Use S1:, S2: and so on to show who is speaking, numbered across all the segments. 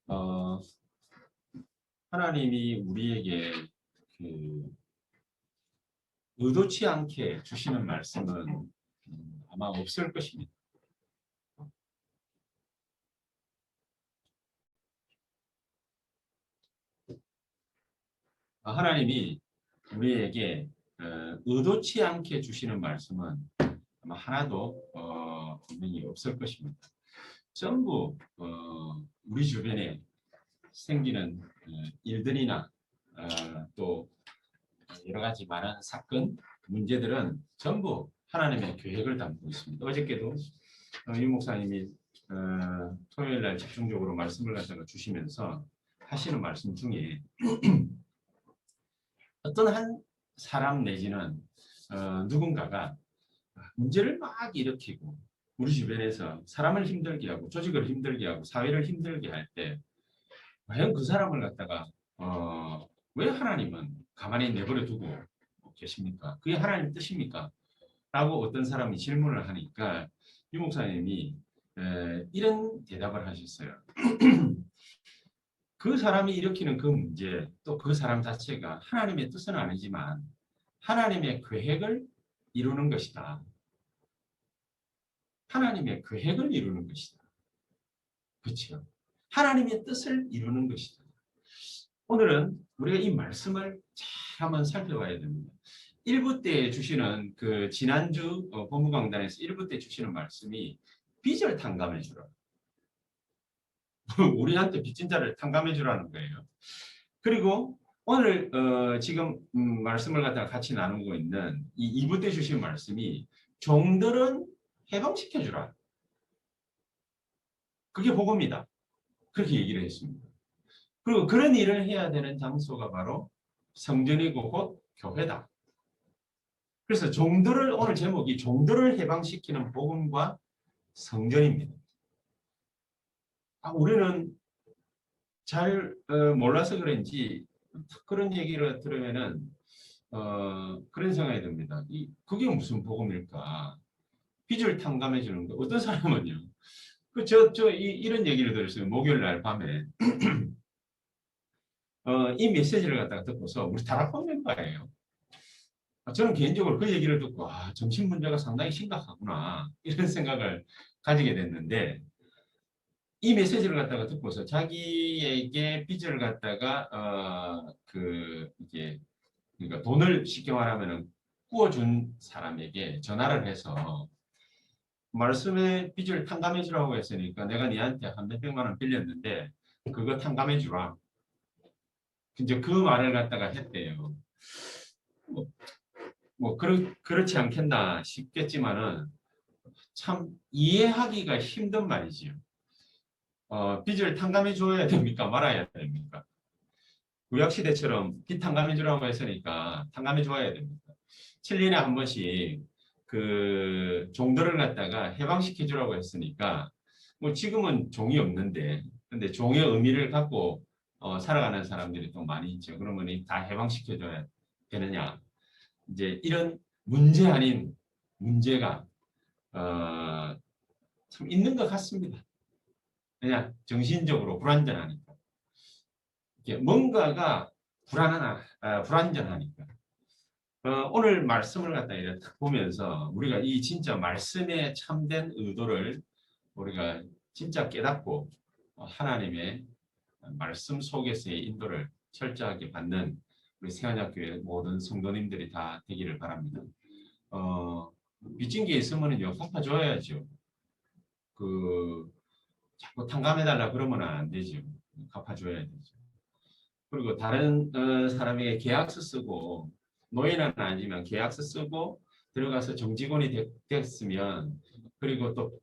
S1: 어, 하나님이 우리에게 의도치 않게 주시는 말씀은 아마 없을 것입니다. 하나님이 우리에게 의도치 않게 주시는 말씀은 아마 하나도 분명히 없을 것입니다. 전부 우리 주변에 생기는 일들이나 또 여러 가지 많은 사건, 문제들은 전부 하나님의 계획을 담고 있습니다. 어저께도 유 목사님이 토요일 날 집중적으로 말씀을 갖다가 주시면서 하시는 말씀 중에 어떤 한 사람 내지는 누군가가 문제를 막 일으키고 우리 주변에서 사람을 힘들게 하고 조직을 힘들게 하고 사회를 힘들게 할 때 과연 그 사람을 갖다가 왜 하나님은 가만히 내버려 두고 계십니까? 그게 하나님 뜻입니까? 라고 어떤 사람이 질문을 하니까 유 목사님이 이런 대답을 하셨어요. 그 사람이 일으키는 그 문제, 또 그 사람 자체가 하나님의 뜻은 아니지만 하나님의 계획을 이루는 것이다. 하나님의 계획을 이루는 것이다. 그렇죠? 하나님의 뜻을 이루는 것이다. 오늘은 우리가 이 말씀을 잘 한번 살펴봐야 됩니다. 1부 때 주시는 그 지난주 본부 강단에서 1부 때 주시는 말씀이 빚을 탕감해 주라. 우리한테 빚진 자를 탕감해 주라는 거예요. 그리고 오늘 지금 말씀을 갖다가 같이 나누고 있는 이 2부 때 주신 말씀이 종들은 해방시켜 주라. 그게 복음이다. 그렇게 얘기를 했습니다. 그리고 그런 일을 해야 되는 장소가 바로 성전이고 곧 교회다. 그래서 종들을 오늘 제목이 종들을 해방시키는 복음과 성전입니다. 우리는 잘 몰라서 그런지 그런 얘기를 들으면은 그런 생각이 듭니다. 그게 무슨 복음일까? 빚을 탕감해 주는 거. 어떤 사람은요. 이런 얘기를 들었어요. 목요일 날 밤에. 이 메시지를 갖다가 듣고서 우리 다락방 멤버예요. 저는 개인적으로 그 얘기를 듣고 정신 문제가 상당히 심각하구나 이런 생각을 가지게 됐는데 이 메시지를 갖다가 듣고서 자기에게 빚을 갖다가 이게 그러니까 돈을 쉽게 말하면은 구워준 사람에게 전화를 해서 말씀에 빚을 탕감해 주라고 했으니까 내가 니한테 한 몇백만 원 빌렸는데 그거 탕감해 주라. 이제 그 말을 갖다가 했대요. 그렇지 않겠나 싶겠지만은 참 이해하기가 힘든 말이지요. 빚을 탕감해 줘야 됩니까? 말아야 됩니까? 구약시대처럼 빚 탕감해 주라고 했으니까 탕감해 줘야 됩니다. 7년에 한 번씩 그 종들을 갖다가 해방시켜 주라고 했으니까 뭐 지금은 종이 없는데 근데 종의 의미를 갖고 살아가는 사람들이 또 많이 있죠. 그러면 다 해방시켜 줘야 되느냐? 이제 이런 문제 아닌 문제가 참 있는 것 같습니다. 그냥 정신적으로 불안전하니까. 뭔가가 불안전하니까. 오늘 말씀을 갖다 이렇게 보면서 우리가 이 진짜 말씀의 참된 의도를 우리가 진짜 깨닫고 하나님의 말씀 속에서의 인도를 철저하게 받는 우리 세안학교의 모든 성도님들이 다 되기를 바랍니다. 빚진 게 있으면요 갚아줘야죠. 자꾸 탕감해달라 그러면 안 되죠. 갚아줘야 되죠. 그리고 다른 사람에게 계약서 쓰고 노예는 아니지만 계약서 쓰고 들어가서 정직원이 됐으면 그리고 또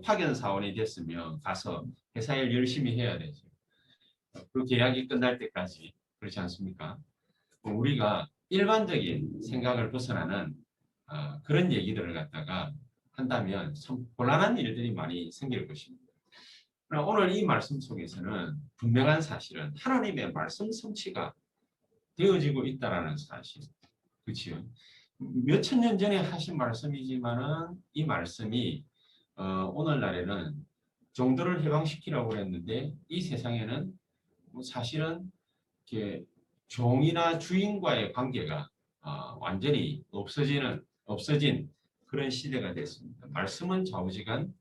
S1: 파견 사원이 됐으면 가서 회사 일 열심히 해야 되죠. 그 계약이 끝날 때까지 그렇지 않습니까? 우리가 일반적인 생각을 벗어나는 그런 얘기들을 갖다가 한다면 참 곤란한 일들이 많이 생길 것입니다. 오늘 이 말씀 속에서는 분명한 사실은 하나님의 말씀 성취가 되어지고 있다라는 사실. 그렇죠? 몇천 년 전에 하신 말씀이지만은 이 말씀이 오늘날에는 정도를 해방시키라고 했는데 이 세상에는 뭐 사실은 이렇게 종이나 주인과의 관계가 완전히 없어진 그런 시대가 됐습니다. 말씀은 좌우지간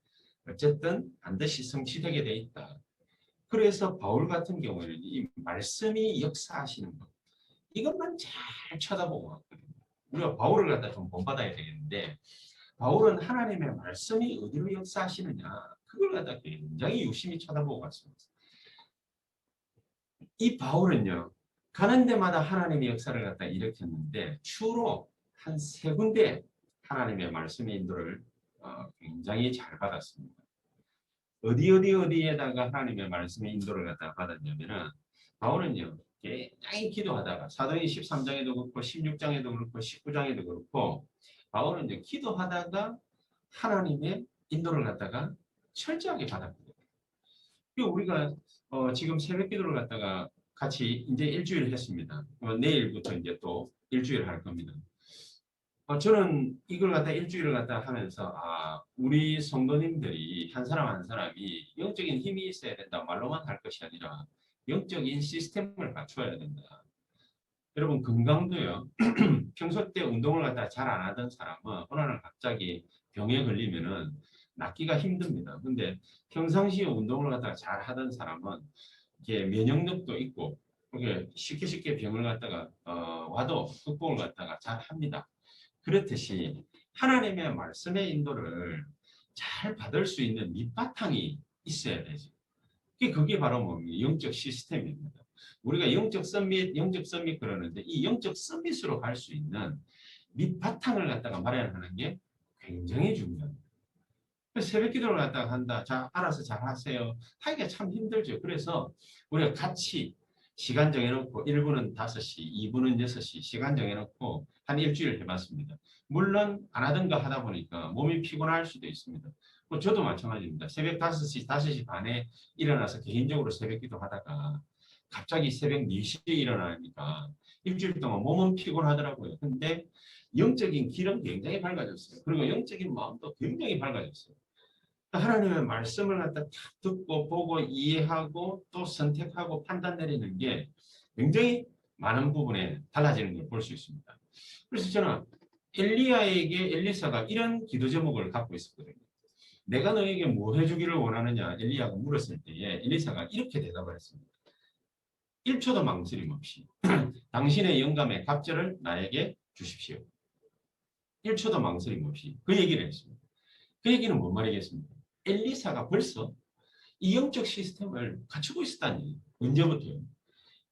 S1: 어쨌든 반드시 성취되게 돼 있다. 그래서 바울 같은 경우에는 이 말씀이 역사하시는 것 이것만 잘 쳐다보고 왔거든요. 우리가 바울을 갖다 좀 본받아야 되겠는데 바울은 하나님의 말씀이 어디로 역사하시느냐 그걸 갖다 굉장히 유심히 쳐다보고 왔습니다. 이 바울은요 가는 데마다 하나님의 역사를 갖다 일으켰는데 주로 한 세 군데 하나님의 말씀의 인도를 굉장히 잘 받았습니다. 어디에다가 하나님의 말씀의 인도를 갖다가 받았냐면은 바울은요 굉장히 기도하다가 사도행 13장에도 그렇고 16장에도 그렇고 19장에도 그렇고 바울은 기도하다가 하나님의 인도를 갖다가 철저하게 받았거든요. 우리가 지금 새벽 기도를 갖다가 같이 이제 일주일 했습니다. 내일부터 이제 또 일주일 할 겁니다. 저는 이걸 갖다 일주일을 갖다 하면서 우리 성도님들이 한 사람 한 사람이 영적인 힘이 있어야 된다 말로만 할 것이 아니라 영적인 시스템을 갖춰야 된다. 여러분 건강도요. 평소 때 운동을 갖다 잘 안 하던 사람은 어느 날 갑자기 병에 걸리면은 낫기가 힘듭니다. 근데 평상시에 운동을 갖다가 잘 하던 사람은 이게 면역력도 있고 이게 쉽게 병을 갖다가 와도 극복을 갖다가 잘 합니다. 그렇듯이 하나님의 말씀의 인도를 잘 받을 수 있는 밑바탕이 있어야 되죠. 그게 바로 뭡니까? 영적 시스템입니다. 우리가 영적 서밋 그러는데 이 영적 서밋으로 갈 수 있는 밑바탕을 갖다가 마련하는 게 굉장히 중요합니다. 새벽 기도를 갖다가 한다. 자, 알아서 잘 하세요. 하기가 참 힘들죠. 그래서 우리가 같이 시간 정해놓고 1분은 5시, 2분은 6시 시간 정해놓고 한 일주일 해봤습니다. 물론 안 하던 거 하다 보니까 몸이 피곤할 수도 있습니다. 저도 마찬가지입니다. 새벽 5시, 5시 반에 일어나서 개인적으로 새벽 기도 하다가 갑자기 새벽 4시에 일어나니까 일주일 동안 몸은 피곤하더라고요. 근데 영적인 길은 굉장히 밝아졌어요. 그리고 영적인 마음도 굉장히 밝아졌어요. 하나님의 말씀을 갖다 듣고 보고 이해하고 또 선택하고 판단 내리는 게 굉장히 많은 부분에 달라지는 걸 볼 수 있습니다. 그래서 저는 엘리야에게 엘리사가 이런 기도 제목을 갖고 있었거든요. 내가 너에게 뭐 해주기를 원하느냐 엘리야가 물었을 때에 엘리사가 이렇게 대답을 했습니다. 1초도 망설임 없이 당신의 영감의 갑절을 나에게 주십시오. 1초도 망설임 없이 그 얘기를 했습니다. 그 얘기는 뭔 말이겠습니까? 엘리사가 벌써 이 영적 시스템을 갖추고 있었다는 얘기예요. 언제부터요?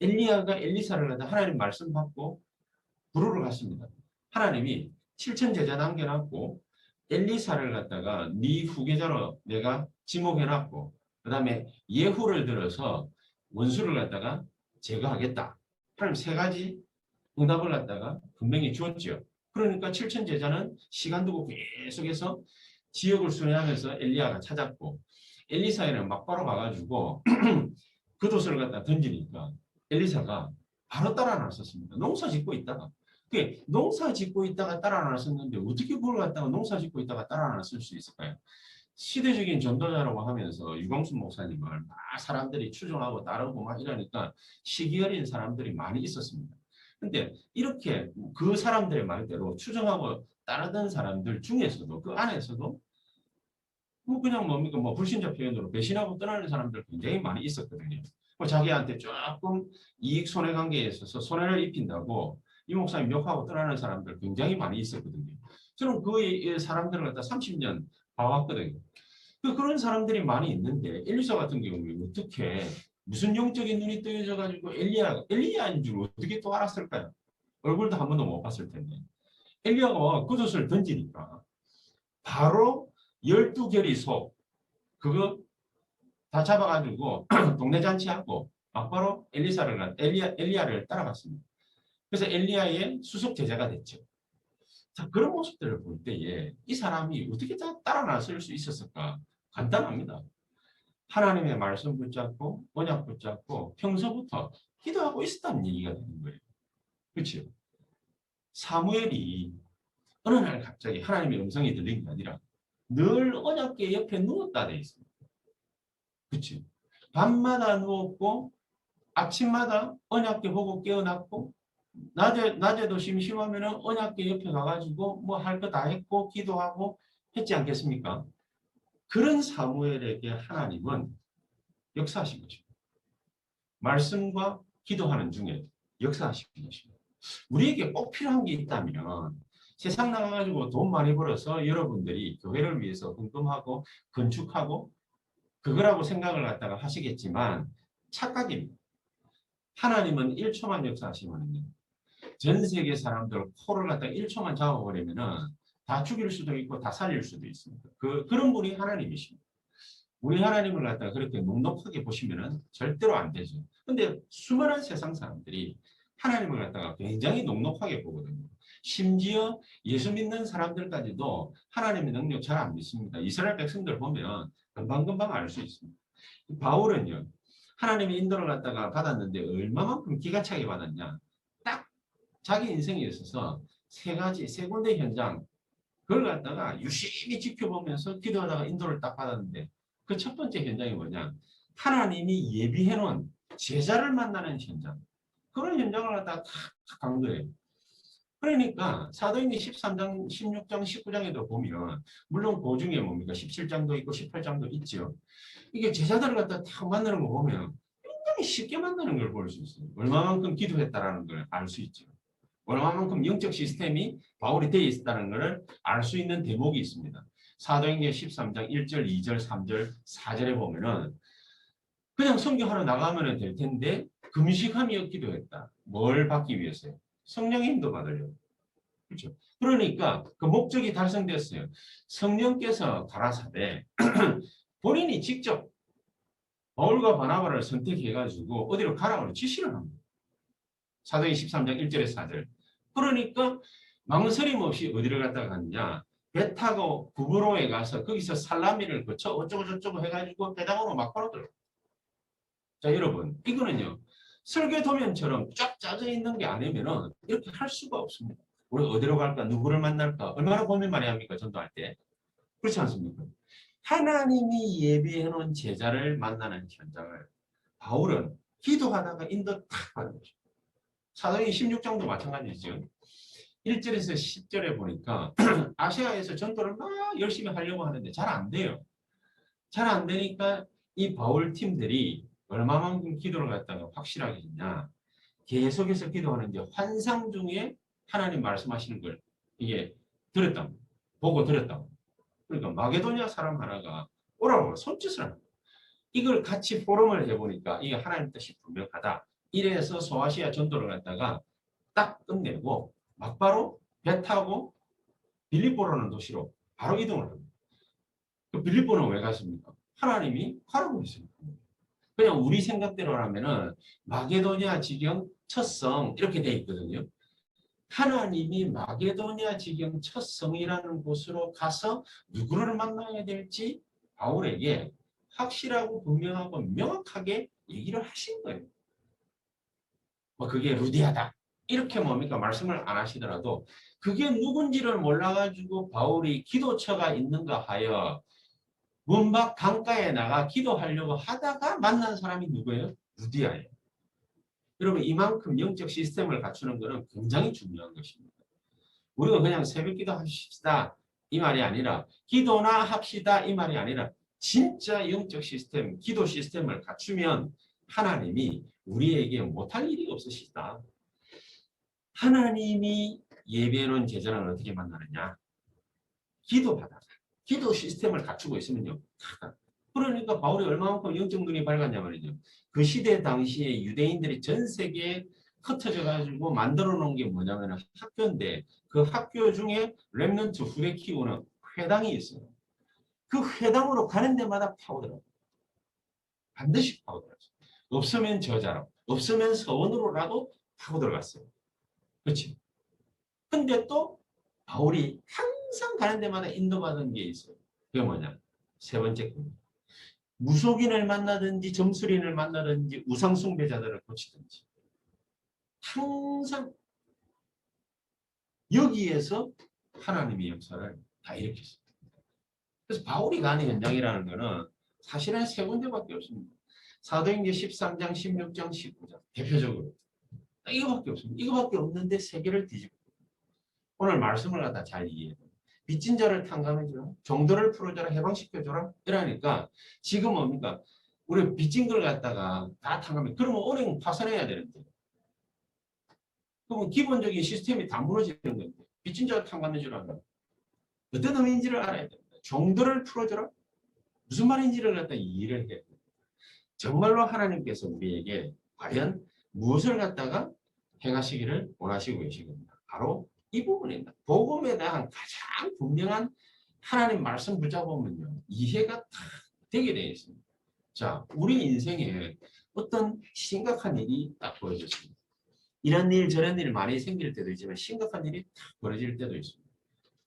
S1: 엘리야가 엘리사를 갖다 하나님 말씀 받고 부르러 갔습니다. 하나님이 7천 제자 남겨놨고 엘리사를 갖다가 네 후계자로 내가 지목해놨고 그 다음에 예후를 들어서 원수를 갖다가 제거하겠다. 하나님 세 가지 응답을 갖다가 분명히 주었죠. 그러니까 7천 제자는 시간 두고 계속해서 지역을 순회하면서 엘리야가 찾았고 엘리사에는 막바로 가가지고 겉옷을 갖다 던지니까 엘리사가 바로 따라 나섰습니다. 농사 짓고 있다가 농사 짓고 있다가 따라 나섰는데 어떻게 그걸 갖다가 농사 짓고 있다가 따라 나설 수 있을까요? 시대적인 전도자라고 하면서 유광수 목사님을 막 사람들이 추종하고 따르고 막 이러니까 시기 어린 사람들이 많이 있었습니다. 근데 이렇게 그 사람들의 말대로 추종하고 따르던 사람들 중에서도 그 안에서도 뭐 그냥 뭡니까 뭐 불신자 표현으로 배신하고 떠나는 사람들 굉장히 많이 있었거든요. 뭐 자기한테 조금 이익 손해 관계에 있어서 손해를 입힌다고 이 목사님 욕하고 떠나는 사람들 굉장히 많이 있었거든요. 저는 그 사람들을 갖다 30년 봐왔거든요. 그런 사람들이 많이 있는데 엘리사 같은 경우에 어떻게 무슨 영적인 눈이 뜨여져 가지고 엘리야인 줄 어떻게 또 알았을까요? 얼굴도 한 번도 못 봤을 텐데 엘리야가 겉옷을 던지니까 바로 12결이 소 그거 다 잡아가지고 동네 잔치하고 막바로 엘리야를 따라갔습니다. 그래서 엘리야의 수석 제자가 됐죠. 자, 그런 모습들을 볼 때에 이 사람이 어떻게 따라 나설 수 있었을까? 간단합니다. 하나님의 말씀 붙잡고 언약 붙잡고 평소부터 기도하고 있었다는 얘기가 되는 거예요. 그렇죠? 사무엘이 어느 날 갑자기 하나님의 음성이 들린 게 아니라 늘 언약궤 옆에 누웠다 돼 있습니다. 그치? 밤마다 누웠고 아침마다 언약궤 보고 깨어났고 낮에도 심심하면 언약궤 옆에 가가지고 뭐 할 거 다 했고 기도하고 했지 않겠습니까? 그런 사무엘에게 하나님은 역사하신 것입니다. 말씀과 기도하는 중에 역사하신 것입니다. 우리에게 꼭 필요한 게 있다면 세상 나가가지고 돈 많이 벌어서 여러분들이 교회를 위해서 헌금하고 건축하고 그거라고 생각을 갖다가 하시겠지만 착각입니다. 하나님은 1초만 역사하시면요. 전 세계 사람들 코를 갖다 1초만 잡아버리면은 다 죽일 수도 있고 다 살릴 수도 있습니다. 그런 분이 하나님이십니다. 우리 하나님을 갖다가 그렇게 넉넉하게 보시면은 절대로 안 되죠. 근데 수많은 세상 사람들이 하나님을 갖다가 굉장히 넉넉하게 보거든요. 심지어 예수 믿는 사람들까지도 하나님의 능력 잘 안 믿습니다. 이스라엘 백성들 보면 금방금방 알 수 있습니다. 바울은요, 하나님의 인도를 갖다가 받았는데 얼마만큼 기가 차게 받았냐. 딱 자기 인생에 있어서 세 군데 현장, 그걸 갖다가 유심히 지켜보면서 기도하다가 인도를 딱 받았는데 그 첫 번째 현장이 뭐냐. 하나님이 예비해 놓은 제자를 만나는 현장. 그런 현장을 갖다가 탁간 거예요. 그러니까 사도행전 13장, 16장, 19장에도 보면 물론 그 중에 뭡니까 17장도 있고 18장도 있죠. 이게 제자들을 갖다 탁 만나는 거 보면 굉장히 쉽게 만나는 걸 볼 수 있어요. 얼마만큼 기도했다라는 걸 알 수 있죠. 얼마만큼 영적 시스템이 바울이 되어 있다는 것을 알 수 있는 대목이 있습니다. 사도행전 13장 1절, 2절, 3절, 4절에 보면은 그냥 선교하러 나가면 될 텐데 금식함이 기도했다. 뭘 받기 위해서요? 성령의 인도 받으려고. 그렇죠. 그러니까 그 목적이 달성됐어요. 성령께서 가라사대 본인이 직접 바울과 바나바를 선택해가지고 어디로 가라고 지시를 합니다. 사도행 13장 1절에서 4절. 그러니까 망설임 없이 어디를 갔다 갔냐. 배 타고 구브로에 가서 거기서 살라미를 거쳐 어쩌고저쩌고 해가지고 배당으로 막바로 들어. 자 여러분 이거는요. 설계 도면처럼 쫙 짜져 있는 게 아니면은 이렇게 할 수가 없습니다. 우리 어디로 갈까? 누구를 만날까? 얼마나 고민 많이 합니까? 전도할 때. 그렇지 않습니까? 하나님이 예비해 놓은 제자를 만나는 현장을 바울은 기도하다가 인도 탁 받은 거죠. 사도행 16장도 마찬가지죠. 1절에서 10절에 보니까 아시아에서 전도를 막 열심히 하려고 하는데 잘 안 돼요. 잘 안 되니까 이 바울 팀들이 얼마만큼 기도를 갖다가 확실하게 했냐. 계속해서 기도하는데 환상 중에 하나님 말씀하시는 걸 이게 들었다. 보고 들었다. 그러니까 마게도니아 사람 하나가 오라고 손짓을 합니다. 이걸 같이 포럼을 해보니까 이게 하나님 뜻이 분명하다. 이래서 소아시아 전도를 갖다가 딱 끝내고 막바로 배 타고 빌립보라는 도시로 바로 이동을 합니다. 그 빌립보는 왜 갔습니까? 하나님이 가라고 했습니다. 그냥 우리 생각대로라면은 마게도니아 지경 첫 성 이렇게 돼 있거든요. 하나님이 마게도니아 지경 첫 성이라는 곳으로 가서 누구를 만나야 될지 바울에게 확실하고 분명하고 명확하게 얘기를 하신 거예요. 뭐 그게 루디아다. 이렇게 뭡니까? 말씀을 안 하시더라도 그게 누군지를 몰라가지고 바울이 기도처가 있는가 하여 문밖 강가에 나가 기도하려고 하다가 만난 사람이 누구예요? 루디아예요. 여러분 이만큼 영적 시스템을 갖추는 것은 굉장히 중요한 것입니다. 우리가 그냥 새벽 기도 합시다 이 말이 아니라 기도나 합시다 이 말이 아니라 진짜 영적 시스템, 기도 시스템을 갖추면 하나님이 우리에게 못할 일이 없으시다. 하나님이 예배해놓은 제자는 어떻게 만나느냐? 기도하다가 기도 시스템을 갖추고 있으면요. 그러니까 바울이 얼마만큼 영적 눈이 밝았냐 말이죠. 그 시대 당시에 유대인들이 전 세계에 흩어져 가지고 만들어 놓은 게 뭐냐면 학교인데 그 학교 중에 렘넌트 후대 키우는 회당이 있어요. 그 회당으로 가는 데마다 파고들어요. 반드시 파고들었어요. 없으면 저자로, 없으면 서원으로라도 파고들어갔어요. 그렇지? 근데 또 바울이 항상 가는 데마다 인도받은 게 있어요. 그게 뭐냐? 세 번째 겁니다. 무속인을 만나든지 점술인을 만나든지 우상숭배자들을 고치든지 항상 여기에서 하나님의 역사를 다 일으켰습니다. 그래서 바울이 가는 현장이라는 거는 사실은 세 군데밖에 없습니다. 사도행전 13장, 16장, 19장 대표적으로 딱 이거밖에 없습니다. 이거밖에 없는데 세 개를 뒤집고 오늘 말씀을 갖다 잘 이해해요. 빚진 자를 탕감해주라. 정도를 풀어줘라. 해방시켜줘라. 이러니까 지금 뭡니까? 우리 빚진 걸 갖다가 다 탕감해. 그러면 은행 파산해야 되는데. 그러면 기본적인 시스템이 다 무너지는 건데. 빚진 자를 탕감해주라. 어떤 의미인지를 알아야 됩니다. 정도를 풀어줘라. 무슨 말인지를 갖다 이해를 해야 됩니다. 정말로 하나님께서 우리에게 과연 무엇을 갖다가 행하시기를 원하시고 계시겁니다. 바로 이 부분입니다. 복음에 대한 가장 분명한 하나님 말씀 붙잡으면요. 이해가 다 되게 되어 있습니다. 자, 우리 인생에 어떤 심각한 일이 딱 보여졌습니다. 이런 일 저런 일 많이 생길 때도 있지만 심각한 일이 딱 벌어질 때도 있습니다.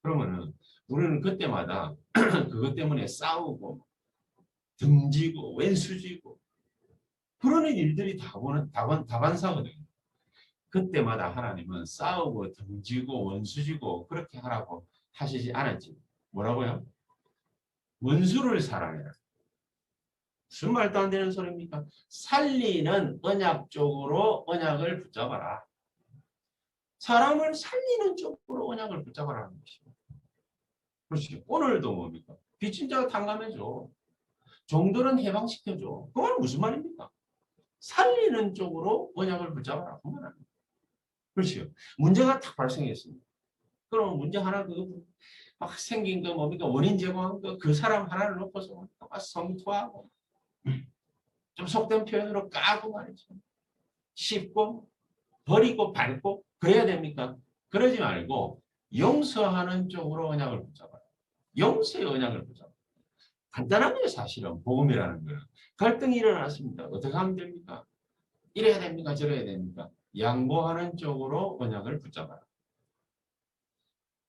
S1: 그러면은 우리는 그때마다 그것 때문에 싸우고 등지고 왼수지고 그러는 일들이 다반사거든요. 그때마다 하나님은 싸우고 등지고 원수지고 그렇게 하라고 하시지 않았지. 뭐라고요? 원수를 사랑해라. 무슨 말도 안 되는 소리입니까? 살리는 언약 쪽으로 언약을 붙잡아라. 사람을 살리는 쪽으로 언약을 붙잡아라는 것입니다. 그렇지. 오늘도 뭡니까? 빚진 자가 탕감해줘. 정도는 해방시켜줘. 그건 무슨 말입니까? 살리는 쪽으로 언약을 붙잡아라. 그 말 아닙니까? 그렇죠. 문제가 딱 발생했습니다. 그럼 문제 하나 막 생긴 거 뭡니까? 원인 제공한 거 그 사람 하나를 놓고서 막 성토하고 좀 속된 표현으로 까고 말이죠. 씹고 버리고 밟고 그래야 됩니까? 그러지 말고 용서하는 쪽으로 언약을 붙잡아요. 용서의 언약을 붙잡아요. 간단한 게 사실은 복음이라는 거예요. 갈등이 일어났습니다. 어떻게 하면 됩니까? 이래야 됩니까? 저래야 됩니까? 양보하는 쪽으로 언약을 붙잡아라.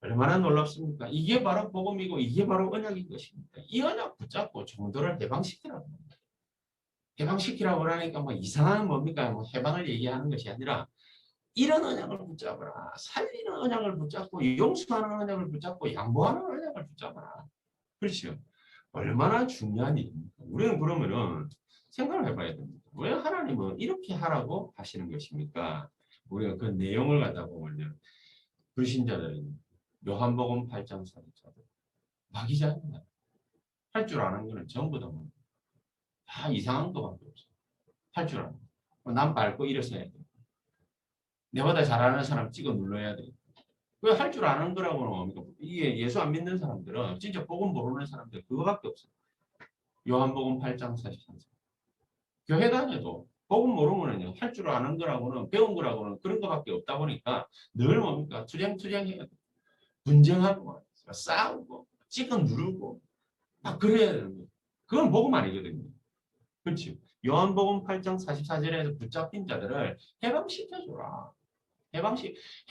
S1: 얼마나 놀랍습니까? 이게 바로 복음이고 이게 바로 언약인 것입니다. 이 언약 붙잡고 정도를 해방시키라고 합니다. 해방시키라고 하니까 뭐 이상한 뭡니까? 뭐 해방을 얘기하는 것이 아니라 이런 언약을 붙잡아라. 살리는 언약을 붙잡고 용서하는 언약을 붙잡고 양보하는 언약을 붙잡아라. 그렇죠? 얼마나 중요한 일입니까? 우리는 그러면은 생각을 해봐야 됩니다. 왜 하나님은 이렇게 하라고 하시는 것입니까? 우리가 그 내용을 갖다 보면요. 불신자들은 요한복음 8장 4절에 마귀자입니다. 할 줄 아는 거는 전부 다 이상한 거밖에 없어요. 할 줄 아는 거. 남 밟고 일어서야 돼. 내보다 잘하는 사람 찍어 눌러야 돼. 왜 할 줄 아는 거라고는 뭡니까? 이게 예수 안 믿는 사람들은 진짜 복음 모르는 사람들 그거밖에 없어요. 요한복음 8장 43절. 교회 다녀도 복음 모르면은요. 할 줄 아는 거라고는 배운 거라고는 그런 거밖에 없다 보니까 늘 뭡니까? 투쟁투쟁해야 돼. 분쟁하고 싸우고 찍어 누르고 막 그래야 되는 거예요. 그건 복음 아니거든요. 그렇지. 요한복음 8장 44절에서 붙잡힌 자들을 해방시켜줘라.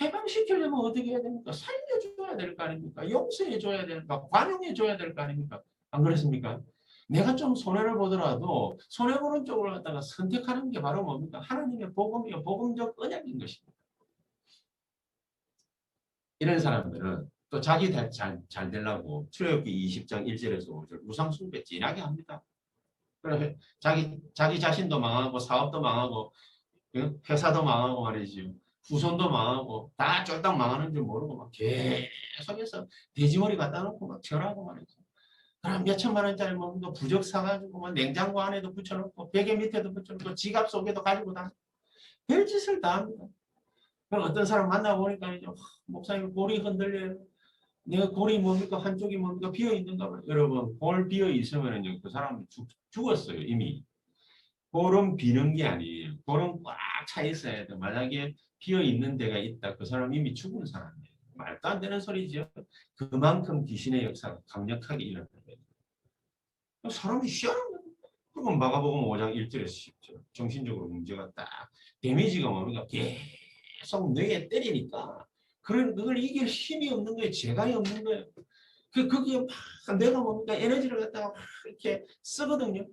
S1: 해방시키려면 어떻게 해야 됩니까? 살려줘야 될 거 아닙니까? 용서해줘야 될까? 관용해줘야 될 거 아닙니까? 안 그렇습니까? 내가 좀 손해를 보더라도 손해보는 쪽을 갖다가 선택하는 게 바로 뭡니까? 하나님의 복음이요. 복음적 언약인 것입니다. 이런 사람들은 또 자기 잘 되려고 출애굽기 20장 1절에서 5절 우상숭배 진하게 합니다. 그래 자기 자신도 망하고 사업도 망하고 회사도 망하고 말이지 후손도 망하고 다 쫄딱 망하는 줄 모르고 막 계속해서 돼지머리 갖다 놓고 막 절하고 말이지. 그럼 몇 천만 원짜리 먹는 거 부적 사가지고 막 냉장고 안에도 붙여놓고 베개 밑에도 붙여놓고 지갑 속에도 가지고 다 별짓을 다 합니다. 그럼 어떤 사람 만나보니까 이제 목사님 골이 흔들려요. 내가 골이 뭡니까? 한쪽이 뭡니까? 비어 있는가 봐요. 여러분, 골 비어 있으면 그 사람은 죽었어요, 이미. 골은 비는 게 아니에요. 골은 꽉 차 있어야 돼. 만약에 비어 있는 데가 있다. 그 사람 이미 죽은 사람이에요. 말도 안 되는 소리죠. 그만큼 귀신의 역사가 강력하게 일어나는 거예요. 사람이 희한한 거예요. 그건 마가복음 5장 1절에서 10절. 정신적으로 문제가 딱 데미지가 뭡니까? 계속 뇌에 때리니까 그걸 이길 힘이 없는 거예요. 재간이 없는 거예요. 그게 막 내가 뭡니까? 에너지를 갖다가 이렇게 쓰거든요.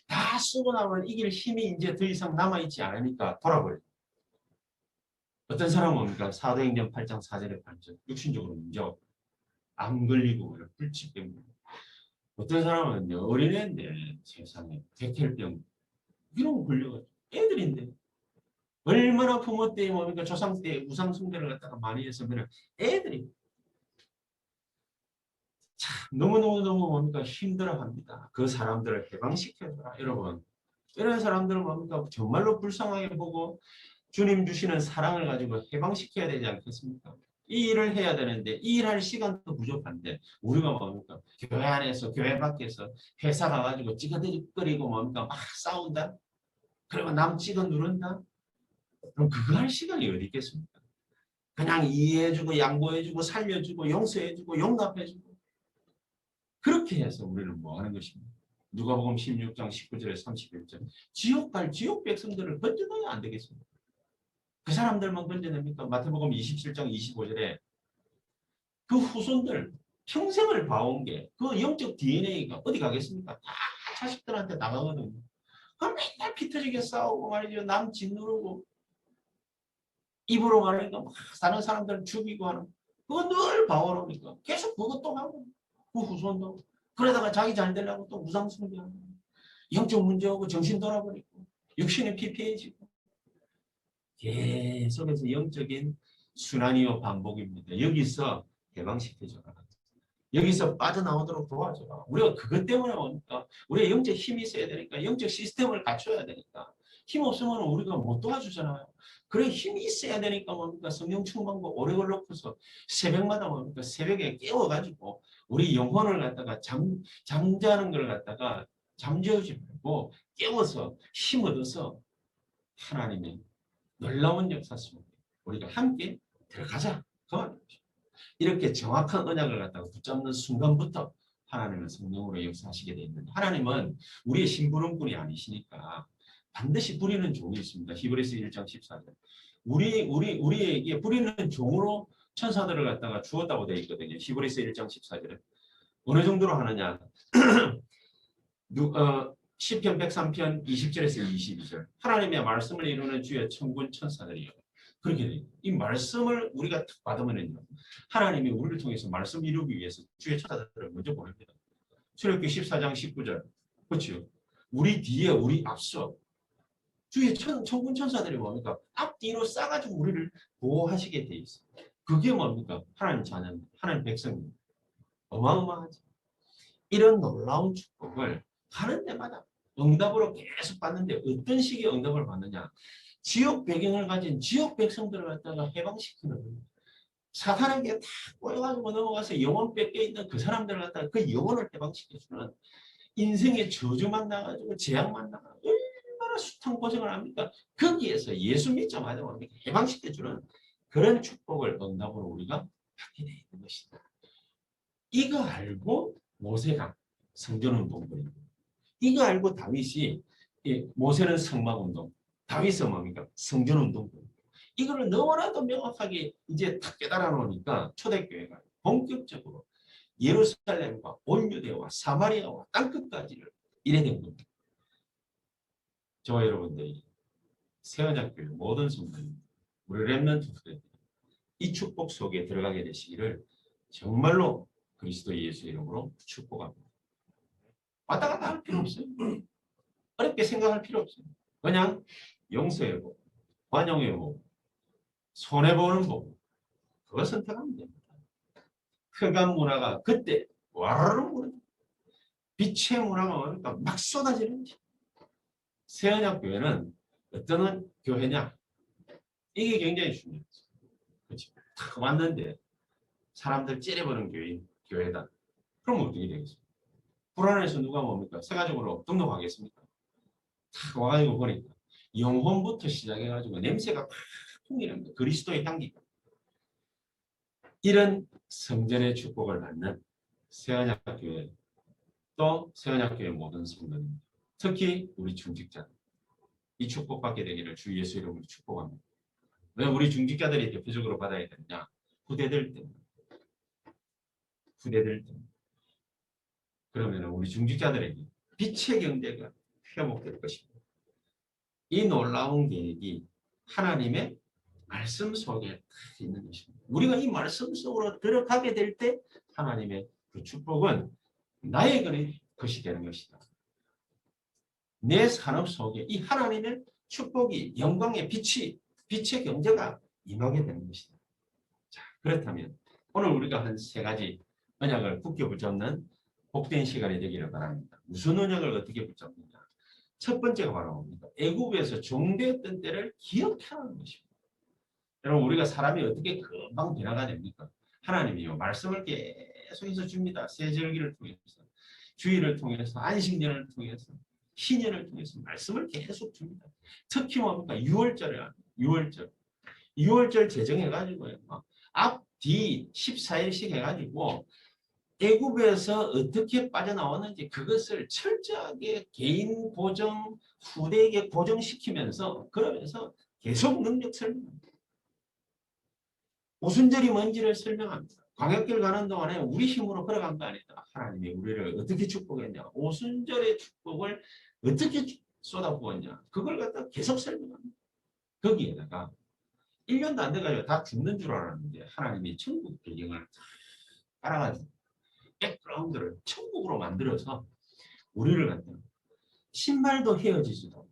S1: 다 쓰고 나면 이길 힘이 이제 더 이상 남아있지 않으니까 돌아버려요. 어떤 사람은 뭡니까? 사도행전 8장 4절에 반절 육신적으로 문제가 안 걸리고 불치 때문에 어떤 사람은요, 어린애인데 세상에 백혈병 이런 거 걸려가지고 애들인데 얼마나 부모 때 뭡니까 조상 때 우상 숭배를 갖다가 많이 했으면 애들이 너무너무너무 뭡니까 힘들어합니다. 그 사람들을 해방시켜줘라. 여러분 이런 사람들은 뭡니까 정말로 불쌍하게 보고 주님 주시는 사랑을 가지고 해방시켜야 되지 않겠습니까? 이 일을 해야 되는데 이 일할 시간도 부족한데 우리가 뭡니까 교회 안에서 교회 밖에서 회사 가가지고 찌그러지고 뭡니까 막 싸운다. 그리고 남 찍어 누른다. 그럼 그거 할 시간이 어디 있겠습니까? 그냥 이해해주고 양보해주고 살려주고 용서해주고 용납해주고 그렇게 해서 우리는 뭐 하는 것입니까? 누가복음 16장 19절에 31절 지옥 갈 지옥 백성들을 건져놔야 안 되겠습니까? 그 사람들만 건져냅니까? 마태복음 27장 25절에 그 후손들 평생을 봐온 게 그 영적 DNA가 어디 가겠습니까? 다 자식들한테 나가거든요. 그럼 맨날 피 터지게 싸우고 말이죠. 남 짓누르고 입으로 말하니까 막 사는 사람들을 죽이고 하는 그거 늘 봐오니까 계속 그것도 하고 그 후손도 그러다가 자기 잘 되려고 또 우상숭배하고 영적 문제하고 정신 돌아버리고 육신의 피폐해지고 계속해서 영적인 순환이요 반복입니다. 여기서 해방시켜줘라. 여기서 빠져나오도록 도와줘라. 우리가 그것 때문에 뭡니까? 우리가 영적 힘이 있어야 되니까 영적 시스템을 갖춰야 되니까 힘 없으면 우리가 못 도와주잖아요. 그래 힘이 있어야 되니까 뭡니까? 성령 충만과 오래 걸러서 새벽마다 뭡니까? 새벽에 깨워가지고 우리 영혼을 갖다가 잠자는 걸 갖다가 잠재우지 말고 깨워서 힘 얻어서 하나님의 놀라운 역사 속에 우리가 함께 들어가자. 그만. 이렇게 정확한 언약을 갖다가 붙잡는 순간부터 하나님은 성령으로 역사하시게 되어 있는데 하나님은 우리의 심부름꾼이 아니시니까 반드시 부리는 종이 있습니다. 히브리서 1장 14절. 우리에게 부리는 종으로 천사들을 갖다가 주었다고 되어 있거든요. 히브리서 1장 14절에. 어느 정도로 하느냐. 시편 103편 20절에서 22절. 하나님의 말씀을 이루는 주의 천군 천사들이요. 그렇게 돼요. 이 말씀을 우리가 탁 받으면요. 하나님이 우리를 통해서 말씀 이루기 위해서 주의 천사들을 먼저 보냅니다. 출애굽기 14장 19절. 그렇죠. 우리 뒤에 우리 앞서 주의 천군 천사들이 뭡니까? 앞뒤로 싸가지고 우리를 보호하시게 돼 있어요. 그게 뭡니까? 하나님 자녀, 하나님 백성입니다. 어마어마하죠. 이런 놀라운 축복을 가는 데마다 응답으로 계속 받는데 어떤 식의 응답을 받느냐? 지역 배경을 가진 지역 백성들을 갖다가 해방시키는 거예요. 사탄에게 다 꼬여가지고 넘어가서 영혼 뺏겨 있는 그 사람들을 갖다가 그 영혼을 해방시켜주는 인생의 저주만 나가지고 재앙만 나가지고 얼마나 숱한 고생을 합니까? 거기에서 예수 믿자마자 해방시켜주는 그런 축복을 응답으로 우리가 받게 되어 있는 것이다. 이거 알고 모세가 성전운동을 이거 알고 다윗이 모세는 성막운동 다윗은 뭡니까? 성전운동 이거를 너무나도 명확하게 이제 탁 깨달아 놓으니까 초대교회가 본격적으로 예루살렘과 온 유대와 사마리아와 땅끝까지를 이래 된 겁니다. 저와 여러분들이 새언약교회 모든 성도님 우리 렘넌트 후대들 이 축복 속에 들어가게 되시기를 정말로 그리스도 예수 이름으로 축복합니다. 왔다 갔다 할 필요 없어요. 어렵게 생각할 필요 없어요. 그냥 용서해보고 관용해보고 손해보는 법 그거 선택하면 됩니다. 흑암 문화가 그때 와르르 무너 빛의 문화가 오니까 막 쏟아지는 거죠. 새언약교회는 어떤 교회냐 이게 굉장히 중요해요. 그렇죠. 탁 왔는데 사람들 찌려보는 교회다. 그럼 어떻게 되겠습니까? 불안해서 누가 뭡니까? 세가적으로 등록하겠습니까? 탁 와가지고 보니까 영혼부터 시작해가지고 냄새가 팍 풍기는 거예요. 그리스도의 향기가. 이런 성전의 축복을 받는 새언약교회 또 새언약교회 모든 성도님 특히 우리 중직자들 이 축복받게 되기를 주 예수 이름으로 축복합니다. 왜 우리 중직자들이 대표적으로 받아야 되느냐? 후대들 때문에. 후대들 때문에. 그러면 우리 중직자들에게 빛의 경제가 회복될 것입니다. 이 놀라운 계획이 하나님의 말씀 속에 있는 것입니다. 우리가 이 말씀 속으로 들어가게 될 때 하나님의 그 축복은 나의 것이 되는 것이다. 내 산업 속에 이 하나님의 축복이 영광의 빛의 경제가 임하게 되는 것이다. 자, 그렇다면 오늘 우리가 한 세 가지 언약을 굳게 붙잡는 복된 시간이 되기를 바랍니다. 무슨 언약을 어떻게 붙잡느냐? 첫 번째가 바로 뭡니까? 애굽에서 종되었던 때를 기억하는 것입니다. 여러분 우리가 사람이 어떻게 금방 변화가 됩니까? 하나님이요 말씀을 계속해서 줍니다. 세절기를 통해서 주일을 통해서 안식년을 통해서 신년을 통해서 말씀을 계속 줍니다. 특히 뭡니까? 6월절을 6월절 제정해가지고요. 앞, 뒤 14일씩 해가지고 애굽에서 어떻게 빠져나왔는지 그것을 철저하게 개인 고정, 후대에게 고정시키면서 그러면서 계속 능력 설명합니다. 오순절이 뭔지를 설명합니다. 광야길 가는 동안에 우리 힘으로 걸어간 거 아니다. 하나님이 우리를 어떻게 축복했냐. 오순절의 축복을 어떻게 쏟아부었냐. 그걸 갖다 계속 설명합니다. 거기에다가 1년도 안 돼가지고 다 죽는 줄 알았는데 하나님이 천국 배경을 깔아가지고 백그라운드를 천국으로 만들어서 우리를 갖다 신발도 헤어지지도 않고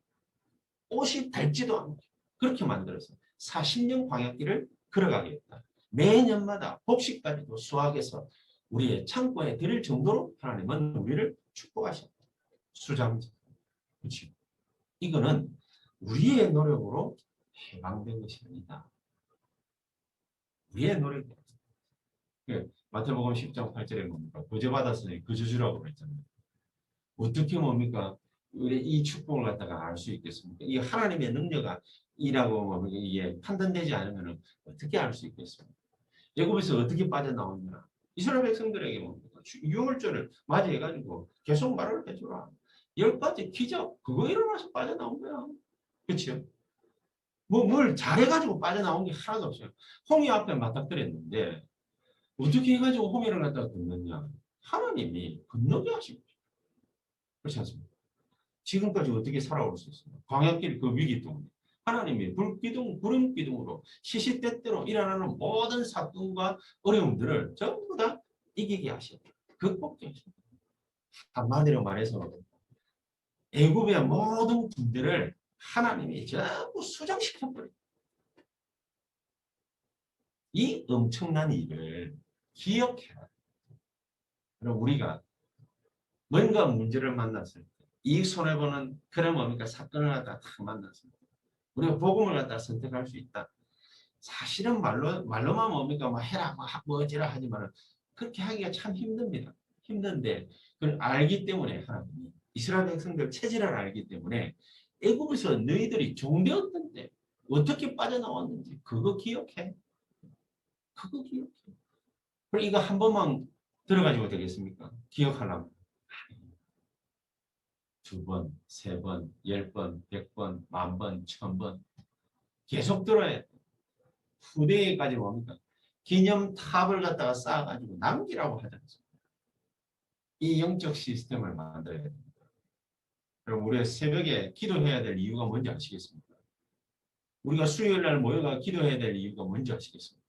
S1: 옷이 닳지도 않고 그렇게 만들어서 40년 광야길을 걸어가게 했다. 매년마다 복식까지도 수확해서 우리의 창고에 드릴 정도로 하나님은 우리를 축복하셨다. 수장자. 그렇죠. 이거는 우리의 노력으로 해방된 것이 아니다. 우리의 노력이다. 마태복음 10장 8절에 뭡니까? 거저받았으니 거저주라고 그랬잖아요. 어떻게 뭡니까? 우리 이 축복을 갖다가 알 수 있겠습니까? 이 하나님의 능력이라고 이게 판단되지 않으면 어떻게 알 수 있겠습니까? 애굽에서 어떻게 빠져나오느냐? 이스라엘 백성들에게 뭡니까? 6월절을 맞이해가지고 계속 말을 해주라. 10가지 기적 그거 일어나서 빠져나온 거야. 그렇죠? 뭘 잘해가지고 빠져나온 게 하나도 없어요. 홍해 앞에 맞닥뜨렸는데 어떻게 해가지고 홍해를 갖다가 건넜냐? 하나님이 건너게 하신 거죠. 그렇지 않습니까? 지금까지 어떻게 살아올 수 있습니까? 광야길 그 위기 동안 하나님이 구름 기둥으로 시시때때로 일어나는 모든 사건과 어려움들을 전부 다 이기게 하셨다. 극복해 하셨다. 한마디로 말해서 애굽의 모든 군대를 하나님이 전부 수장시켜버려요. 이 엄청난 일을 기억해라. 그럼 우리가 뭔가 문제를 만났을 때 이 손해보는 그런 뭡니까? 사건을 갖다 딱 만났을 때 우리가 복음을 갖다 선택할 수 있다. 사실은 말로만 뭡니까? 뭐 해라, 뭐 어찌라 하지만 그렇게 하기가 참 힘듭니다. 힘든데 그걸 알기 때문에 하나님이 이스라엘 백성들 체질을 알기 때문에 애굽에서 너희들이 종되었던 때 어떻게 빠져나왔는지 그거 기억해. 그거 기억해. 그럼 이거 한 번만 들어가지고 되겠습니까? 기억하려면. 2번, 3번, 10번, 100번, 10,000번, 1000번 계속 들어야 돼. 후대에까지 뭡니까? 기념탑을 갖다가 쌓아가지고 남기라고 하지 않습니까? 이 영적 시스템을 만들어야 됩니다. 그럼 우리가 새벽에 기도해야 될 이유가 뭔지 아시겠습니까? 우리가 수요일 날 모여가 기도해야 될 이유가 뭔지 아시겠습니까?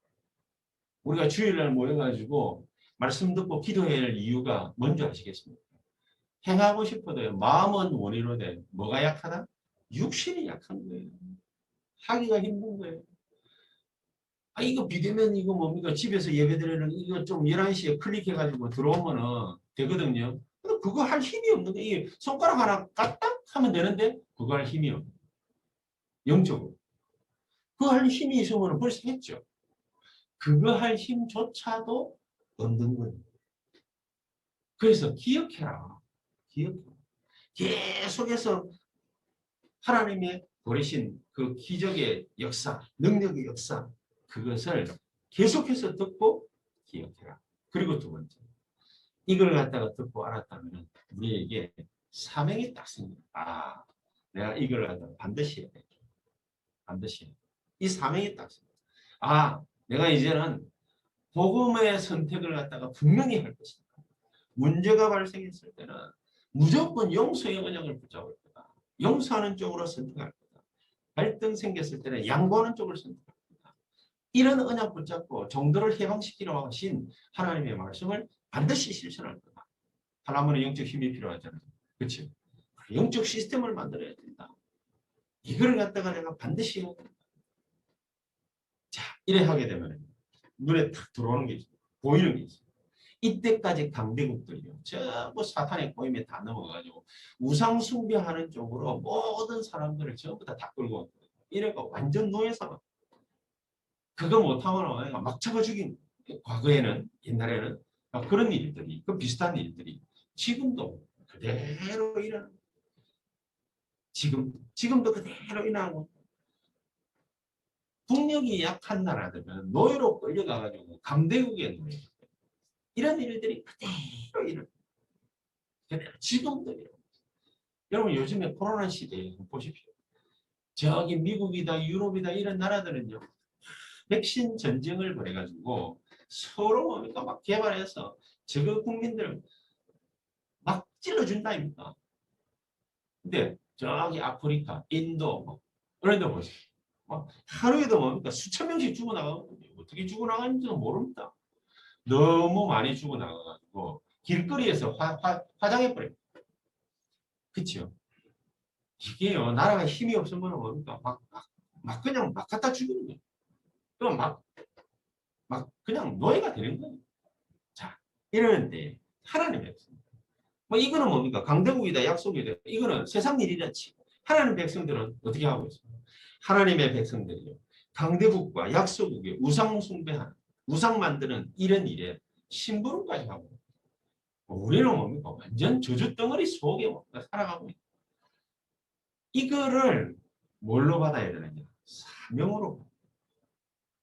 S1: 우리가 주일 날 모여가지고 말씀 듣고 기도해야 할 이유가 뭔지 아시겠습니까? 행하고 싶어도요. 마음은 원의로 돼. 뭐가 약하다? 육신이 약한 거예요. 하기가 힘든 거예요. 이거 비대면 이거 뭡니까? 집에서 예배드리는 이거 좀 11시에 클릭해가지고 들어오면은 되거든요. 근데 그거 할 힘이 없는 거예요. 이 손가락 하나 까딱 하면 되는데 그거 할 힘이 없는 거예요. 영적으로. 그거 할 힘이 있으면 벌써 했죠. 그거 할 힘조차도 없는 거예요. 그래서 기억해라. 기억해라. 계속해서 하나님의 보내신 그 기적의 역사, 능력의 역사, 그것을 계속해서 듣고 기억해라. 그리고 두 번째, 이걸 갖다가 듣고 알았다면 우리에게 사명이 딱 생깁니다. 내가 이걸 갖다가 반드시 해야 돼. 반드시 해야 돼. 이 사명이 딱 생깁니다. 내가 이제는 복음의 선택을 갖다가 분명히 할 것이다. 문제가 발생했을 때는 무조건 용서의 언약을 붙잡을 거다. 용서하는 쪽으로 선택할 거다. 갈등 생겼을 때는 양보하는 쪽을 선택할 거다. 이런 언약 붙잡고 정도를 해방시키려고 하신 하나님의 말씀을 반드시 실천할 거다. 하려면 영적 힘이 필요하잖아요. 그렇죠? 영적 시스템을 만들어야 된다. 이걸 갖다가 내가 반드시 해야 된다. 자, 이래 하게 되면 눈에 탁 들어오는 게 있어요. 보이는 게 있어요. 이때까지 강대국들이요. 전부 사탄의 꼬임에 다 넘어가지고 우상 숭배하는 쪽으로 모든 사람들을 전부 다 끌고 왔거든요. 이래가 완전 노예 상황. 그거 못하면 막 잡아 죽인 과거에는 옛날에는 그런 일들이 그 비슷한 일들이 지금도 그대로 일어나는 지금도 그대로 일어나고 국력이 약한 나라들은 노예로 끌려가가지고 강대국에 노예 이런 일들이 그대로 일어나요. 지금도 일어나요. 여러분 요즘에 코로나 시대에 보십시오. 저기 미국이다 유럽이다 이런 나라들은요. 백신 전쟁을 벌여가지고 서로 뭡니까 막 개발해서 저거 국민들을 막 찔러준다 아닙니까? 근데 저기 아프리카, 인도 뭐 그런 데 보세요. 막 하루에도 뭡니까 수천 명씩 죽어나가거든요. 어떻게 죽어나가는지도 모릅니다. 너무 많이 죽어나가가지고 길거리에서 화장해버려요. 그렇죠? 이게요 나라가 힘이 없으면 뭡니까 막 그냥 막 갖다 죽이는 거예요. 그럼 막 그냥 노예가 되는 거예요. 자, 이러는데 하나님의 백성. 뭐 이거는 뭡니까? 강대국이다, 약속이다. 이거는 세상 일이라 치고 하나님 백성들은 어떻게 하고 있습니까? 하나님의 백성들이요. 강대국과 약소국의 우상 숭배하는, 우상 만드는 이런 일에 심부름까지 하고 우리는 뭡니까? 완전 저주덩어리 속에 살아가고 있다. 이거를 뭘로 받아야 되느냐? 사명으로.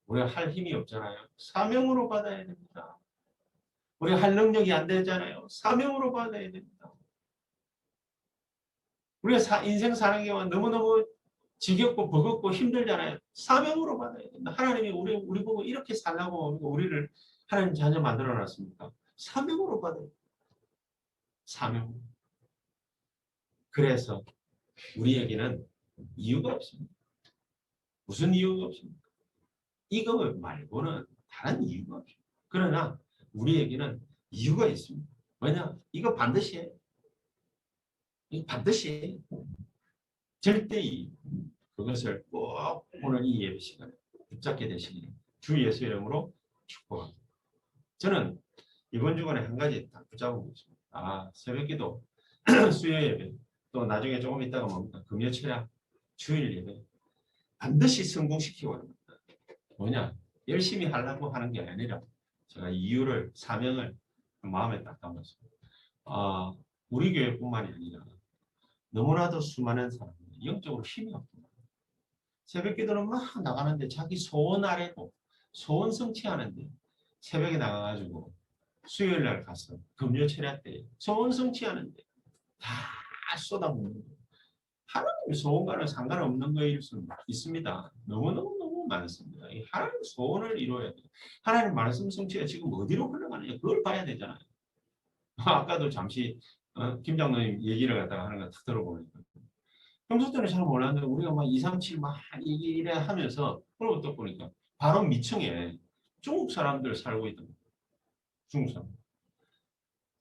S1: 우리가 할 힘이 없잖아요. 사명으로 받아야 됩니다. 우리가 할 능력이 안 되잖아요. 사명으로 받아야 됩니다. 우리가 인생 사는 게 너무너무 지겹고 버겁고 힘들잖아요. 사명으로 받아야 된다. 하나님이 우리 보고 이렇게 살라고 우리를 하나님 자녀 만들어 놨습니까? 사명으로 받아야 된다. 사명. 그래서 우리에게는 이유가 없습니다. 무슨 이유가 없습니까? 이거 말고는 다른 이유가 없습니다. 그러나 우리에게는 이유가 있습니다. 왜냐? 이거 반드시 해. 이거 반드시 해. 절대 그것을 꼭 오늘 이 예배 시간에 붙잡게 되시기를 주 예수 이름으로 축복합니다. 저는 이번 주간에 한 가지 딱 붙잡고 있습니다. 새벽기도, 수요 예배, 또 나중에 조금 있다가 뭡니까? 금요 철야, 주일 예배 반드시 성공시키고 합니다. 뭐냐? 열심히 하려고 하는 게 아니라 제가 이유를, 사명을 마음에 딱 담았습니다. 우리 교회뿐만이 아니라 너무나도 수많은 사람들이 영적으로 힘이 없습니다. 새벽 기도는 막 나가는데 자기 소원 아래고 소원 성취하는데 새벽에 나가가지고 수요일 날 가서 금요 철야 때 소원 성취하는데 다 쏟아붓는 거예요. 하나님 소원과는 상관없는 거일 수 있습니다. 너무너무 많습니다. 하나님 소원을 이루어야 돼요. 하나님 말씀 성취가 지금 어디로 흘러가느냐 그걸 봐야 되잖아요. 아까도 잠시 김 장로님 얘기를 갖다가 하는 거 딱 들어보니까 평소 때는 잘 몰랐는데 우리가 막 2, 3, 7 막 이래 하면서 그러고 또 보니까 바로 미층에 중국 사람들 살고 있던 중국 사람.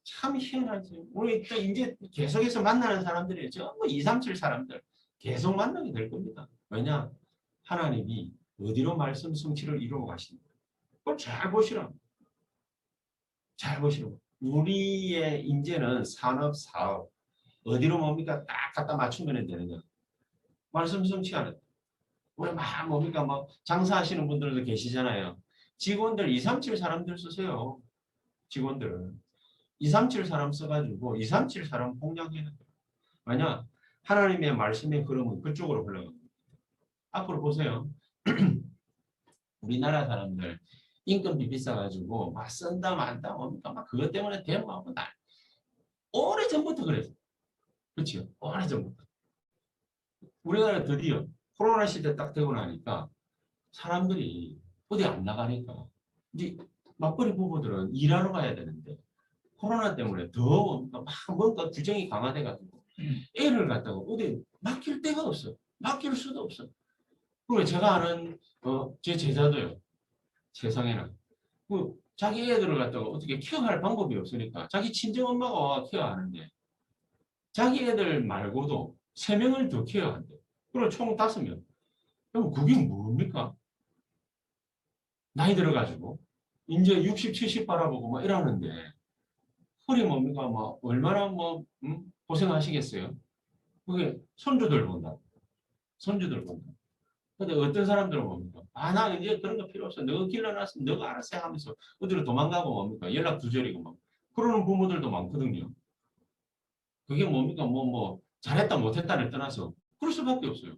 S1: 참 희한하지. 우리 또 이제 계속해서 만나는 사람들이 전부 2, 3, 7 사람들 계속 만나게 될 겁니다. 왜냐? 하나님이 어디로 말씀 성취를 이루어 가시는 거예요. 그걸 잘 보시라. 잘 보시라. 우리의 이제는 산업, 사업 어디로 뭡니까? 딱 갖다 맞추면 되느냐. 말씀 성취하는. 우리 막 뭡니까? 뭐 장사하시는 분들도 계시잖아요. 직원들 2, 3, 7 사람들 쓰세요. 직원들. 2, 3, 7 사람 써가지고 2, 3, 7 사람 공략해야 돼요. 왜냐? 하나님의 말씀의 흐름은 그쪽으로 흘러갑니다. 앞으로 보세요. 우리나라 사람들 인건비 비싸가지고 막 쓴다 만다 뭡니까? 막 그것 때문에 대모하고 날. 오래전부터 그랬어요. 그렇죠? 오래전부터. 우리나라 드디어 코로나 시대 딱 되고 나니까 사람들이 어디 안 나가니까 이제 맞벌이 부부들은 일하러 가야 되는데 코로나 때문에 더 막 뭔가 규정이 강화돼가지고 애를 갖다가 어디 맡길 데가 없어. 맡길 수도 없어. 그리고 제가 아는 제 제자도요. 세상에는 자기 애들을 갖다가 어떻게 케어할 방법이 없으니까 자기 친정 엄마가 와 케어하는데 자기 애들 말고도 3명을 더 케어한대. 그리고 총 5명. 그럼 그게 뭡니까? 나이 들어가지고 이제 60, 70 바라보고 막 이러는데 홀이 뭡니까? 뭐 얼마나 뭐 고생하시겠어요? 그게 손주들 본다. 손주들 본다. 근데 어떤 사람들은 뭡니까? 아, 나 이제 그런 거 필요 없어. 너가 길러놨으면 너가 알아서 해 하면서 어디로 도망가고 뭡니까? 연락 두절이고 막. 그러는 부모들도 많거든요. 그게 뭡니까? 잘했다 못했다를 떠나서 그럴 수밖에 없어요.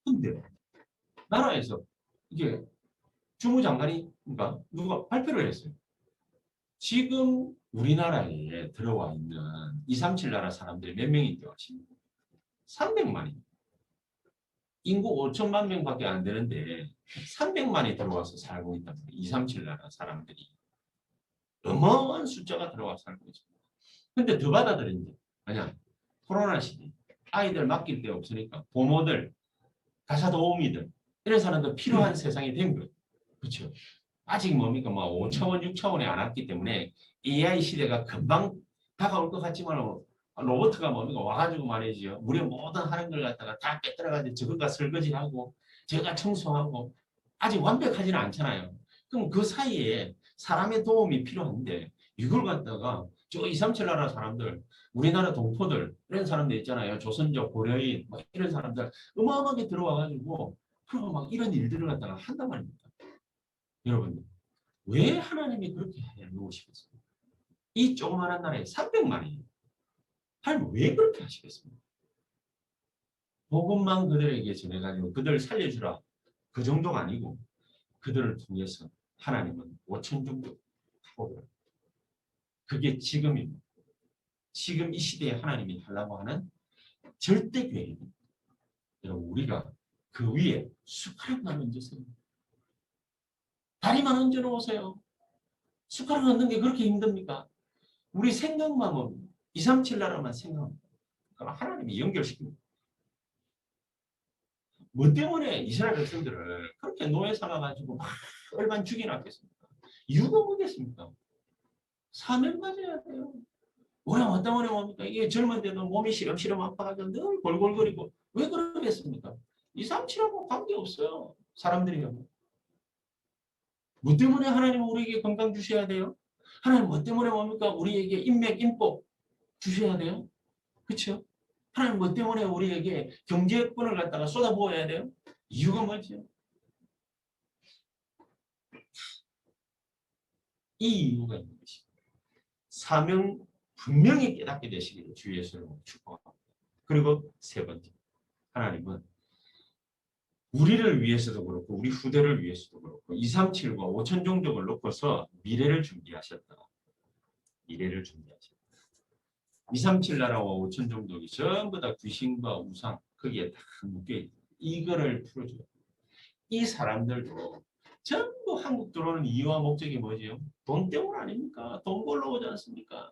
S1: 근데 나라에서 이게 주무장관이 그러니까 누가 발표를 했어요. 지금 우리나라에 들어와 있는 237 나라 사람들이 몇 명이 되어십니까? 300만이. 인구 5천만 명밖에 안 되는데 300만이 들어와서 살고 있단 말이에요. 237 나라 사람들이. 어마어마한 숫자가 들어와 살고 있습니다. 근데 더 받아들인 게 아니야. 코로나 시대. 아이들 맡길 데 없으니까 부모들, 가사 도우미들 이런 사람들 필요한 세상이 된 거예요. 그렇죠? 아직 뭡니까? 5차원, 6차원에 안 왔기 때문에 AI 시대가 금방 다가올 것 같지만 로봇가 뭡니까? 와가지고 말이죠. 우리 모든 하는 걸 갖다가 다 빼들어가지고 저거가 설거지하고 저거가 청소하고 아직 완벽하지는 않잖아요. 그럼 그 사이에 사람의 도움이 필요한데 이걸 갖다가 저 237 나라 사람들, 우리나라 동포들 이런 사람들 있잖아요. 조선족, 고려인 뭐 이런 사람들 어마어마하게 들어와가지고 그리고 막 이런 일들을 갖다가 한단 말입니다. 여러분 왜 하나님이 그렇게 해놓으시겠습니까? 이 조그마한 나라에 300만이에요. 하나님 왜 그렇게 하시겠습니까? 복음만 그들에게 전해가지고 그들을 살려주라. 그 정도가 아니고 그들을 통해서 하나님은 5천 정도 하고 그게 지금입니다. 지금 이 시대에 하나님이 하려고 하는 절대 계획입니다. 여러분 우리가 그 위에 숟가락만 얹으세요. 다리만 얹어 놓으세요. 숟가락 얹는 게 그렇게 힘듭니까? 우리 생각만 237 나라만 생각합니다. 그럼 하나님이 연결시킵니다. 뭐 때문에 이스라엘 백성들을 그렇게 노예 삼아가지고 막 얼만 죽여놨겠습니까? 이유가 뭐겠습니까? 사명 가져야 돼요. 뭐야, 뭐 때문에 뭡니까? 이게 젊은 때도 몸이 시름시름 아파가지고 늘 골골거리고 왜 그러겠습니까? 237하고 관계없어요. 사람들이요. 뭐 때문에 하나님은 우리에게 건강 주셔야 돼요? 하나님 뭐 때문에 뭡니까? 우리에게 인맥, 인복 주셔야 돼요? 그렇죠? 하나님 뭐 때문에 우리에게 경제권을 갖다가 쏟아부어야 돼요? 이유가 뭐죠? 이 이유가 있는 것입니다. 사명 분명히 깨닫게 되시기를 주 예수로 축복합니다. 그리고 세 번째, 하나님은 우리를 위해서도 그렇고 우리 후대를 위해서도 그렇고 237과 5천 종족을 놓고서 미래를 준비하셨다. 미래를 준비하셨다. 237 나라와 5천 종족이 전부 다 귀신과 우상 거기에 다 묶여있다. 이거를 풀어줘요. 이 사람들도 전부 한국 들어오는 이유와 목적이 뭐지요? 돈 때문 아닙니까? 돈 벌러 오지 않습니까?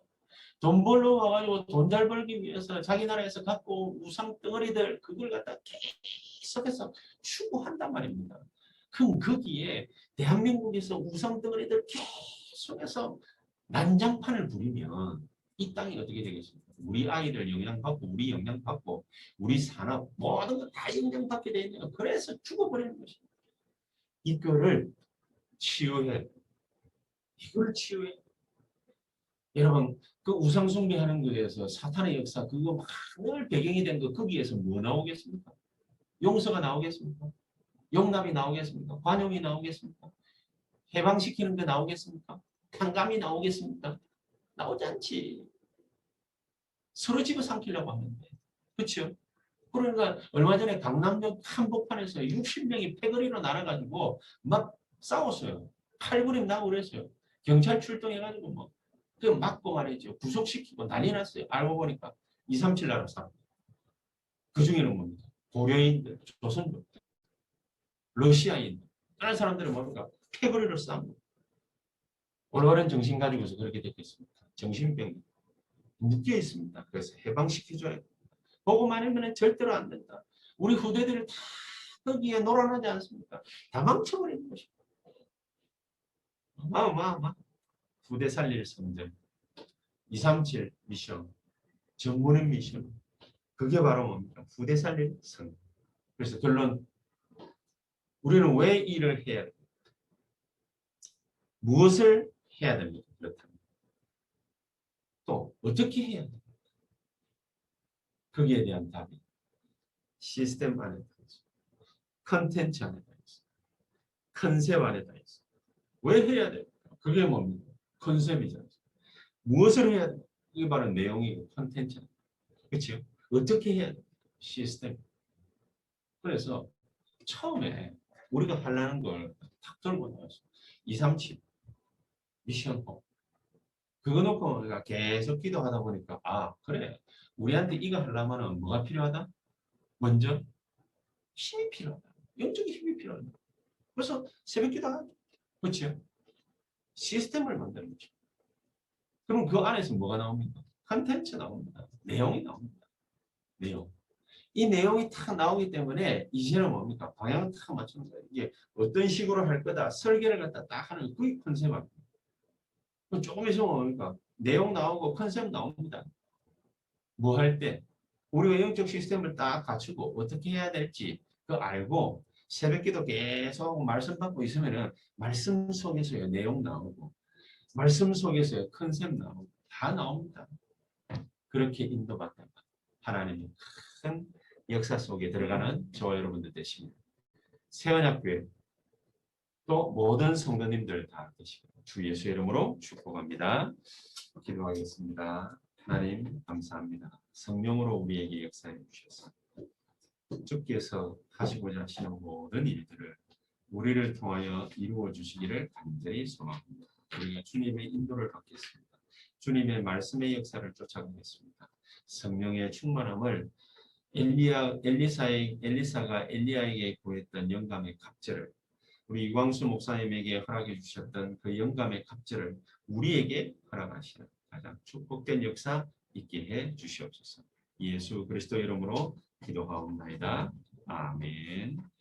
S1: 돈 벌러 와가지고 돈 잘 벌기 위해서 자기 나라에서 갖고 우상 덩어리들 그걸 갖다 계속해서 추구한단 말입니다. 그럼 거기에 대한민국에서 우상 덩어리들 계속해서 난장판을 부리면 이 땅이 어떻게 되겠습니까? 우리 아이들 영향받고 우리 영향받고 우리 산업 모든 거 다 영향받게 되는 그래서 죽어버리는 것입니다. 이거를 치유해. 이걸 치유해. 여러분 그 우상 숭배하는 거에서 사탄의 역사 그거 막 늘 배경이 된 거 거기에서 뭐 나오겠습니까? 용서가 나오겠습니까? 용납이 나오겠습니까? 관용이 나오겠습니까? 해방시키는 게 나오겠습니까? 탕감이 나오겠습니까? 나오지 않지. 서로 집어삼키려고 하는데. 그렇죠? 그러니까 얼마 전에 강남역 한복판에서 60명이 패거리로 나눠가지고 막 싸웠어요. 칼부림 나고 그랬어요. 경찰 출동해가지고 그 맞고 말이죠. 구속시키고 난리 났어요. 알고 보니까 237 나라 사람. 그 중에는 뭡니까? 고려인들, 조선족, 러시아인, 다른 사람들은 뭡니까? 패거리로 싸운 올바른 정신 가지고서 그렇게 됐겠습니까? 정신병이 묶여 있습니다. 그래서 해방시켜줘야 됩니다. 보고만 하면 절대로 안 된다. 우리 후대들을 다 거기에 놀아나지 않습니까? 다 망쳐버리는 것입니다. 어마어마어마 부대 살릴 성전 237 미션 정문의 미션 그게 바로 뭡니까? 부대 살릴 성전. 그래서 결론 우리는 왜 일을 해야 됩니까? 무엇을 해야 됩니까? 그렇다면 또 어떻게 해야 됩니까? 거기에 대한 답이 시스템 안에 다 있어. 컨텐츠 안에 다 있어. 컨셉 안에 다 있어. 왜 해야 돼요? 그게 뭡니까? 컨셉이잖아요. 무엇을 해야 돼? 이게 바로 내용이고 컨텐츠. 그렇죠? 어떻게 해야 돼? 시스템. 그래서 처음에 우리가 하려는 걸 탁 들고 나와서 237 미션 업. 그거 놓고 우리가 계속 기도하다 보니까 아 그래 우리한테 이거 하려면 뭐가 필요하다? 먼저 힘이 필요하다. 영적인 힘이 필요하다. 그래서 새벽 기도하죠. 그렇죠? 시스템을 만드는 거죠. 그럼 그 안에서 뭐가 나옵니까? 컨텐츠 나옵니다. 내용이 나옵니다. 내용. 이 내용이 탁 나오기 때문에 이제는 뭡니까? 방향을 탁 맞추는 거예요. 이게 어떤 식으로 할 거다. 설계를 갖다 딱 하는 그게 컨셉입니다. 조금 있으면 뭡니까? 내용 나오고 컨셉 나옵니다. 뭐 할 때? 우리가 영적 시스템을 딱 갖추고 어떻게 해야 될지 그 알고 새벽기도 계속 말씀 받고 있으면은 말씀 속에서의 내용 나오고 말씀 속에서의 컨셉 나오고 다 나옵니다. 그렇게 인도받다 하나님의 큰 역사 속에 들어가는 저와 여러분들 되십니다. 세원학교에 또 모든 성도님들 다 되시고 주 예수 이름으로 축복합니다. 기도하겠습니다. 하나님 감사합니다. 성령으로 우리에게 역사해 주셔서 주께서 하시고자 하시는 모든 일들을 우리를 통하여 이루어 주시기를 간절히 소망합니다. 우리가 주님의 인도를 받겠습니다. 주님의 말씀의 역사를 쫓아가겠습니다. 성령의 충만함을 엘리사가 엘리야에게 구했던 영감의 갑절을 우리 이광수 목사님에게 허락해 주셨던 그 영감의 갑절을 우리에게 허락하시는 가장 축복된 역사 있게 해 주시옵소서. 예수 그리스도 이름으로 기도하옵나이다. 아멘.